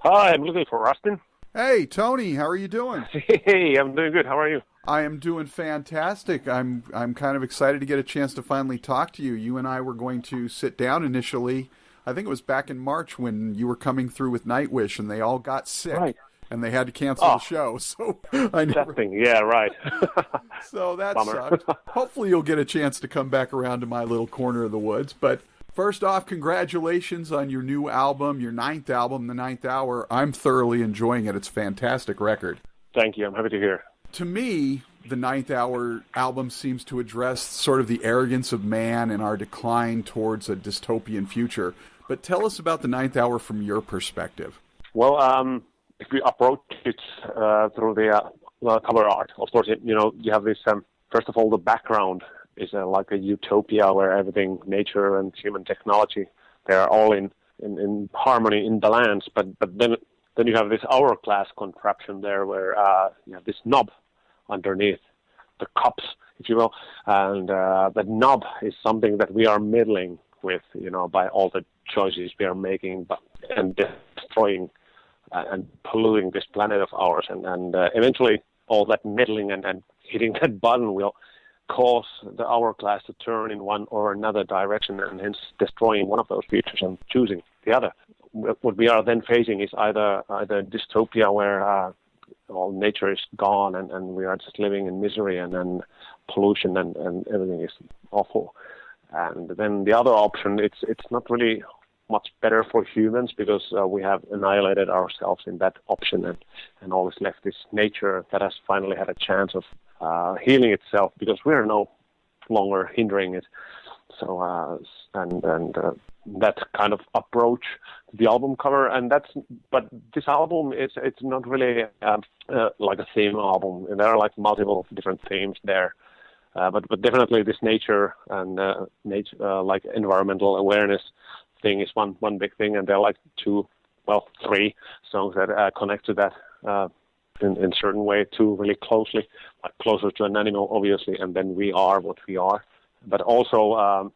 Hi, I'm looking for Rustin. Hey, Tony, how are you doing? Hey, I'm doing good. How are you? I am doing fantastic. I'm kind of excited to get a chance to finally talk to you. You and I were going to sit down initially. I think it was back in March when you were coming through with Nightwish and they all got sick Right. and they had to cancel the Oh, show. So I that never thing. Yeah, right. So that Bummer. sucked. Hopefully you'll get a chance to come back around to my little corner of the woods, but first off, congratulations on your new album, your ninth album, The Ninth Hour. I'm thoroughly enjoying it. It's a fantastic record. Thank you. I'm happy to hear. To me, the Ninth Hour album seems to address sort of the arrogance of man and our decline towards a dystopian future. But tell us about the Ninth Hour from your perspective. Well, if we approach it through the cover art, of course, you have this. First of all, the background is like a utopia where everything, nature and human technology, they are all in harmony, in balance. But then you have this hourglass contraption there where you have this knob underneath the cups, if you will, and that knob is something that we are meddling with, by all the choices we are making and destroying and polluting this planet of ours, and eventually all that meddling and hitting that button will cause the hourglass to turn in one or another direction, and hence destroying one of those features and choosing the other. What we are then facing is either dystopia where all nature is gone and we are just living in misery and pollution and everything is awful. And then the other option, it's not really much better for humans because we have annihilated ourselves in that option and always left this nature that has finally had a chance of healing itself because we are no longer hindering it. So that kind of approach to the album cover, but this album it's not really like a theme album. There are like multiple different themes there, but definitely this nature and like environmental awareness thing is one big thing, and there are like three songs that connect to that in certain way too, really closely, like Closer to an Animal, obviously, and then We Are What We Are, but also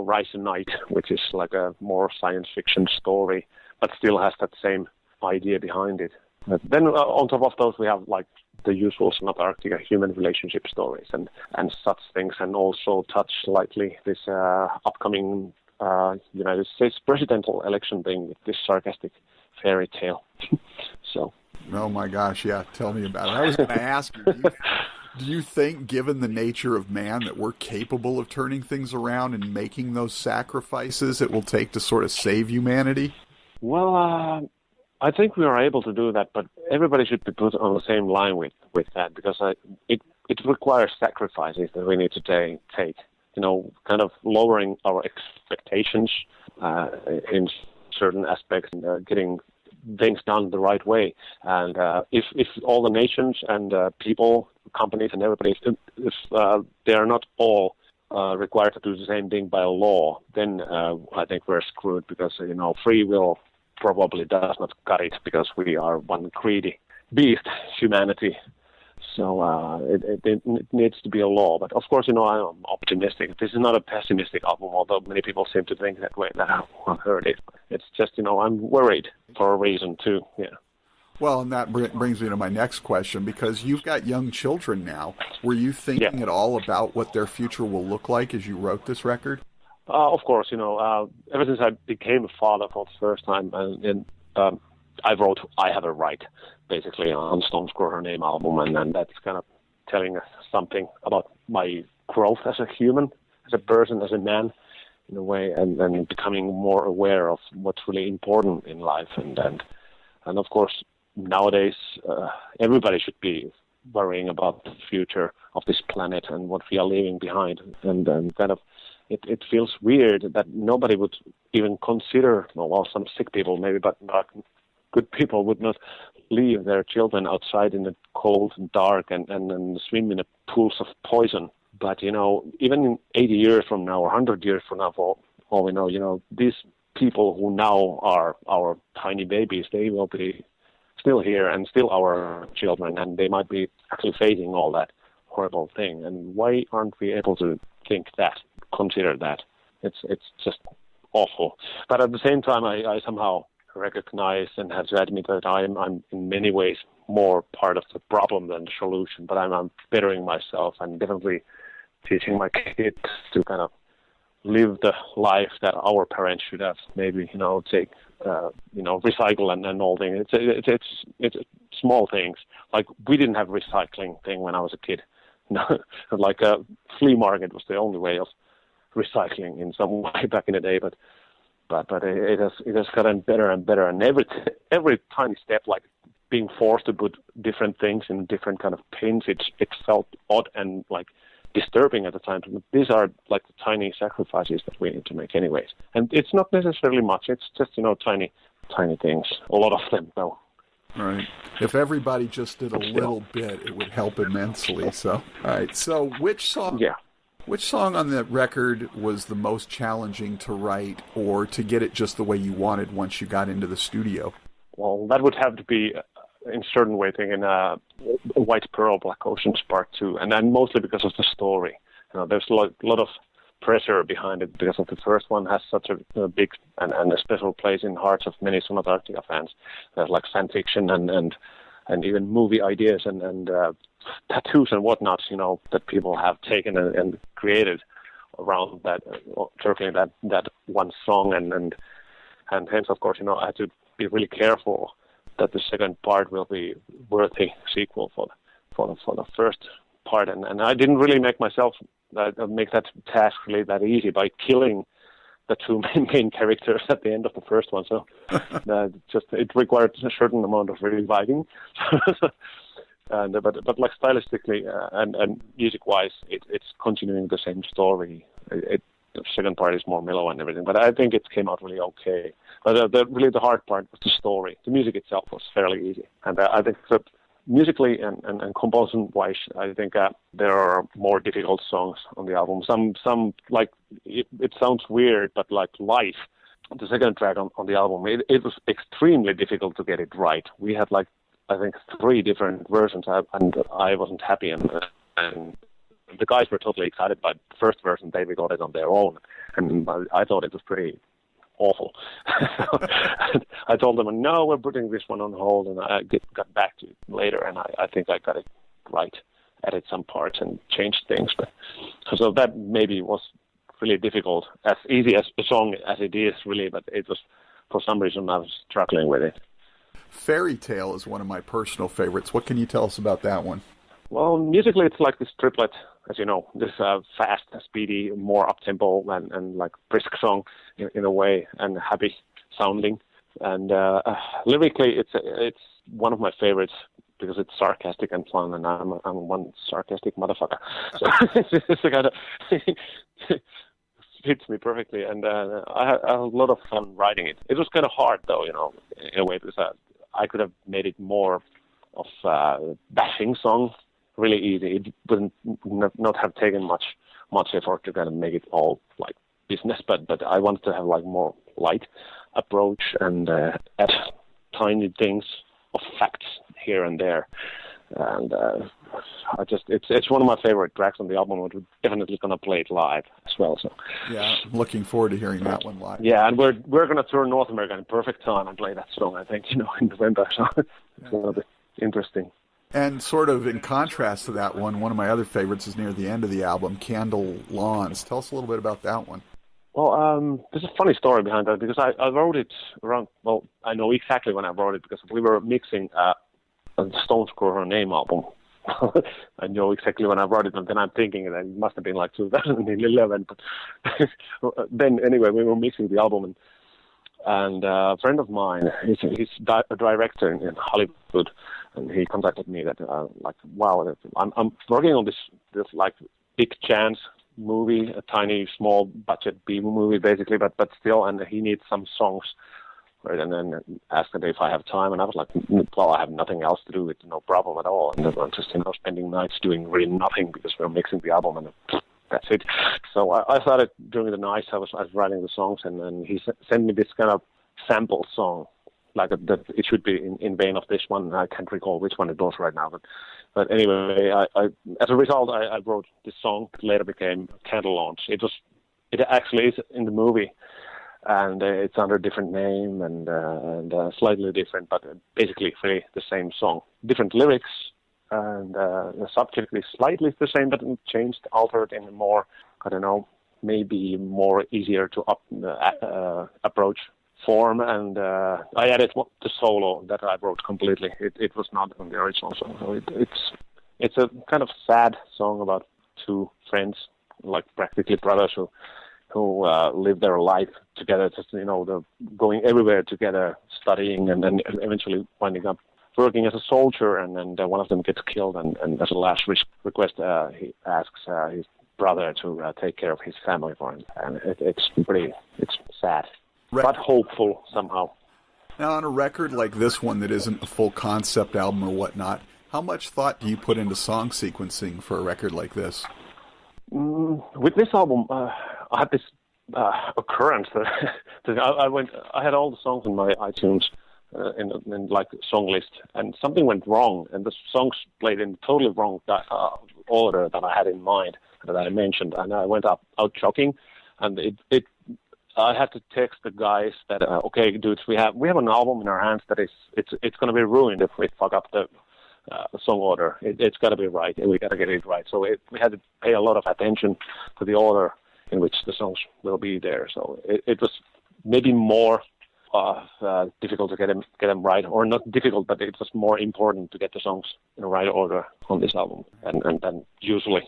Rise and Night, which is like a more science fiction story, but still has that same idea behind it. But then on top of those, we have like the usual Sonata Arctica human relationship stories and such things, and also touch lightly this upcoming United States presidential election thing with this sarcastic fairy tale. So. Oh my gosh, yeah, tell me about it. I was going to ask you, do you think, given the nature of man, that we're capable of turning things around and making those sacrifices it will take to sort of save humanity? Well, I think we are able to do that, but everybody should be put on the same line with that because it requires sacrifices that we need to take. Kind of lowering our expectations in certain aspects and getting things done the right way. And if all the nations and people, companies and everybody, if they are not all required to do the same thing by law, then I think we're screwed because, free will probably does not cut it because we are one greedy beast, humanity. So it needs to be a law. But of course, I'm optimistic. This is not a pessimistic album, although many people seem to think that way that I've heard it. It's just, I'm worried for a reason too, yeah. Well, and that brings me to my next question, because you've got young children now. Were you thinking at all about what their future will look like as you wrote this record? Of course, ever since I became a father for the first time, and I wrote I Have a Right, basically, on Stone's Grow Her Name album, and that's kind of telling us something about my growth as a human, as a person, as a man, in a way, and becoming more aware of what's really important in life. And of course, nowadays, everybody should be worrying about the future of this planet and what we are leaving behind. And kind of, it feels weird that nobody would even consider, some sick people maybe, but good people would not leave their children outside in the cold and dark and swim in pools of poison. But, even in 80 years from now or 100 years from now, for all we know, these people who now are our tiny babies, they will be still here and still our children, and they might be actually facing all that horrible thing. And why aren't we able to think that, consider that? It's just awful. But at the same time, I somehow recognize and have to admit that I'm in many ways more part of the problem than the solution. But I'm bettering myself and definitely teaching my kids to kind of live the life that our parents should have. Maybe take recycle and all things. It's small things. Like we didn't have recycling thing when I was a kid. Like a flea market was the only way of recycling in some way back in the day. But it has gotten better and better. And every tiny step, like being forced to put different things in different kind of pins, it felt odd and like disturbing at the time. These are like the tiny sacrifices that we need to make anyways. And it's not necessarily much. It's just, tiny things. A lot of them, though. Right. If everybody just did a little bit, it would help immensely. So, all right. So which song on the record was the most challenging to write or to get it just the way you wanted once you got into the studio? Well, that would have to be, in a certain way, thinking White Pearl, Black Oceans Part 2, and then mostly because of the story. There's a lot of pressure behind it because of the first one has such a big and a special place in hearts of many Sonata Arctica fans. There's like fan fiction and even movie ideas and tattoos and whatnot, that people have taken and created around that, circling that one song, and hence, of course, I had to be really careful that the second part will be worthy sequel for the first part, and I didn't really make that task really that easy by killing the two main characters at the end of the first one. So it required a certain amount of reviving. But like stylistically and music-wise, it's continuing the same story. The second part is more mellow and everything, but I think it came out really okay. But really the hard part was the story. The music itself was fairly easy, and I think that musically and composition-wise, I think there are more difficult songs on the album. Some like it sounds weird, but like Life, the second track on the album, it was extremely difficult to get it right. We had like I think 3 different versions, and I wasn't happy, and the guys were totally excited by the first version. They recorded on their own, and I thought it was pretty awful. I told them, no, we're putting this one on hold, and I got back to it later, and I think I got it right, added some parts and changed things. But so that maybe was really difficult, as easy as a song as it is, really, but it was, for some reason, I was struggling with it. Fairy Tale is one of my personal favorites. What can you tell us about that one? Well, musically, it's like this triplet, as you know, this fast, speedy, more up-tempo and like brisk song in a way, and happy sounding. And lyrically, it's one of my favorites because it's sarcastic and fun, and I'm one sarcastic motherfucker. So it's kind of fits me perfectly, and I had a lot of fun writing it. It was kind of hard, though, in a way, because I could have made it more of a bashing song. Really easy. It wouldn't not have taken much effort to kind of make it all like business, but I wanted to have like more light approach and add tiny things of facts here and there, and it's one of my favorite tracks on the album. We're definitely gonna play it live as well. So yeah, I'm looking forward to hearing that one live. Yeah, and we're gonna tour North America in perfect time and play that song. I think in November, so it's gonna be interesting. And sort of in contrast to that one of my other favorites is near the end of the album, Candle Lawns. Tell us a little bit about that one. Well, there's a funny story behind that, because I wrote it around, well, I know exactly when I wrote it, because we were mixing a Stones Grow Her Name album. I know exactly when I wrote it, and then I'm thinking that it must have been like 2011. But then, anyway, we were mixing the album, and a friend of mine, he's a director in Hollywood, and he contacted me that like, wow, I'm working on this like big chance movie, a tiny small budget B movie basically, but still, and he needs some songs, right? And then asked me if I have time, and I was like, well, I have nothing else to do, it's no problem at all, and I'm just spending nights doing really nothing because we're mixing the album, and that's it. So I started during the nights. I was writing the songs, and then he sent me this kind of sample song, like that it should be in vein of this one. I can't recall which one it was right now, but anyway, I as a result, I wrote this song that later became Candle Launch. It actually is in the movie, and it's under a different name and slightly different, but basically really the same song. Different lyrics, and the subject is slightly the same, but changed, altered in a more, I don't know, maybe more easier to approach form, and I added the solo that I wrote completely. It was not on the original song, so it's a kind of sad song about two friends, like practically brothers, who live their life together, just they're going everywhere together, studying, and then eventually winding up working as a soldier, and then one of them gets killed, and as a last request, he asks his brother to take care of his family for him, and it's sad, but hopeful somehow. Now, on a record like this one that isn't a full concept album or whatnot, how much thought do you put into song sequencing for a record like this? With this album, I had this occurrence that I had all the songs in my iTunes in like song list, and something went wrong, and the songs played in totally wrong order that I had in mind, that I mentioned, and I went out jogging, and I had to text the guys that okay, dudes, we have an album in our hands that it's going to be ruined if we fuck up the song order. It's got to be right, and we got to get it right. So we had to pay a lot of attention to the order in which the songs will be there. So it was maybe more difficult to get them right, or not difficult, but it was more important to get the songs in the right order on this album and usually.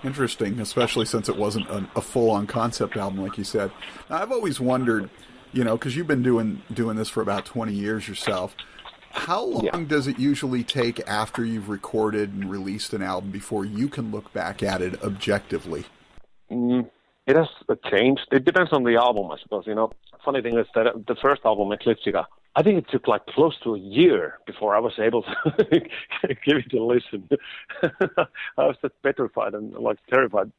Interesting, especially since it wasn't a full-on concept album, like you said. Now, I've always wondered, because you've been doing this for about 20 years yourself, how long does it usually take after you've recorded and released an album before you can look back at it objectively? It has changed. It depends on the album, I suppose. Funny thing is that the first album, Metalholic, I think it took like close to a year before I was able to give it a listen. I was just petrified and like terrified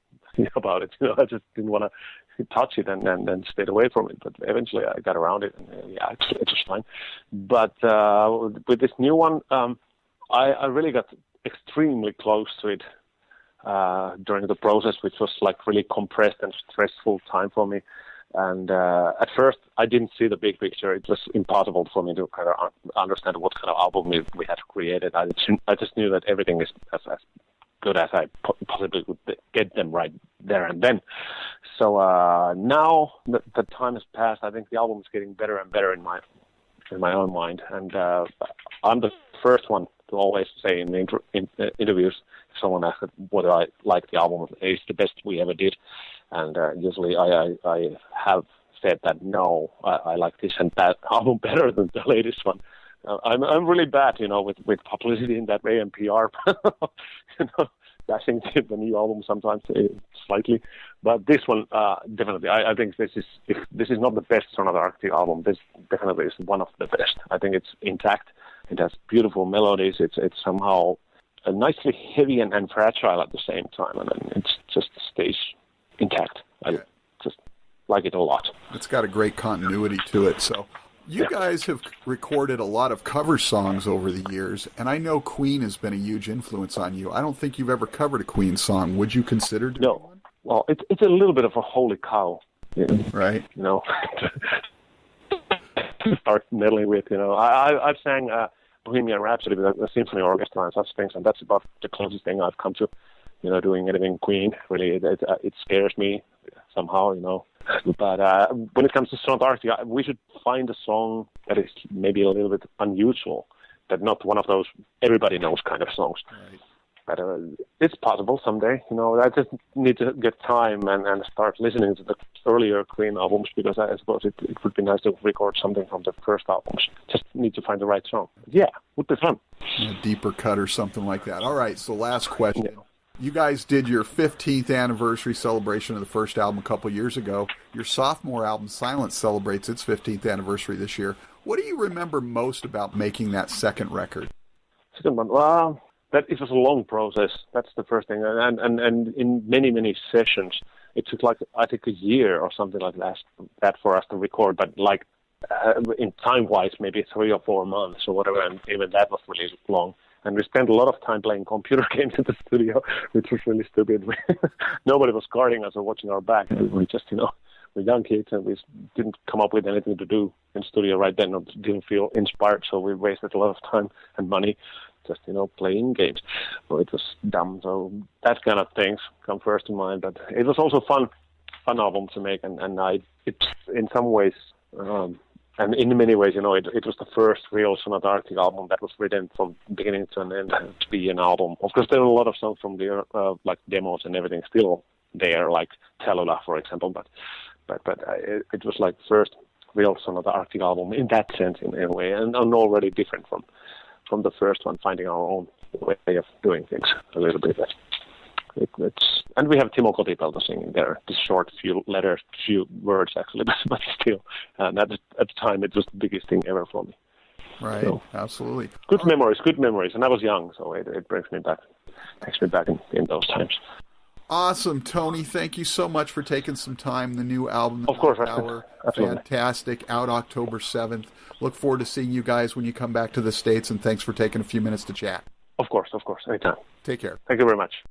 about it. I just didn't want to touch it and stayed away from it. But eventually I got around it, and it was fine. But with this new one, I really got extremely close to it during the process, which was like really compressed and stressful time for me. And at first, I didn't see the big picture. It was impossible for me to kind of understand what kind of album we had created. I just knew that everything is as good as I possibly would get them right there and then. So now that the time has passed, I think the album is getting better and better in my own mind. And I'm the first one to always say in interviews, if someone asks whether I like the album, it's the best we ever did. And usually I have said that no, I like this and that album better than the latest one. I'm really bad, with publicity in that way and PR, bashing the new album sometimes slightly. But this one, definitely, I think if this is not the best Sonata Arctica album, this definitely is one of the best. I think it's intact. It has beautiful melodies. It's somehow nicely heavy and fragile at the same time, and it just stays intact. I just like it a lot. It's got a great continuity to it. So you guys have recorded a lot of cover songs over the years, and I know Queen has been a huge influence on you. I don't think you've ever covered a Queen song. Would you consider doing one? Well, it's a little bit of a holy cow. Right. To start meddling with, I've sang Bohemian Rhapsody with a symphony orchestra and such things, and that's about the closest thing I've come to. Doing anything Queen, really, it scares me somehow, But when it comes to Sonata Arctica, we should find a song that is maybe a little bit unusual, that not one of those everybody knows kind of songs. Right. But it's possible someday. I just need to get time and start listening to the earlier Queen albums, because I suppose it would be nice to record something from the first albums. Just need to find the right song. Yeah, would be fun. A deeper cut or something like that. All right, so last question. Yeah. You guys did your 15th anniversary celebration of the first album a couple years ago. Your sophomore album, Silence, celebrates its 15th anniversary this year. What do you remember most about making that second record? Second one, well, that it was a long process. That's the first thing. And in many, many sessions, it took I think a year or something like that for us to record. But in time-wise, maybe 3 or 4 months or whatever. And even that was really long. And we spent a lot of time playing computer games in the studio, which was really stupid. Nobody was guarding us or watching our back. We just, we were young kids and we didn't come up with anything to do in studio right then, or didn't feel inspired, so we wasted a lot of time and money just, playing games. So it was dumb. So that kind of things come first to mind. But it was also fun album to make, and it's in some ways, and in many ways, it was the first real Sonata Arctica album that was written from beginning to an end to be an album. Of course, there are a lot of songs from the like demos and everything still there, like Tellula, for example. But it was like first real Sonata Arctica album in that sense, in a way, and already different from the first one, finding our own way of doing things a little bit. And we have Timo Kotipelto singing there, the short few letters, few words actually, but still, and at the time it was the biggest thing ever for me. Right, so, absolutely. Good memories, and I was young, so it brings me back, in those times. Awesome, Tony. Thank you so much for taking some time. The new album, of course, Hour, fantastic, out October 7th. Look forward to seeing you guys when you come back to the States, and thanks for taking a few minutes to chat. Of course, anytime. Take care. Thank you very much.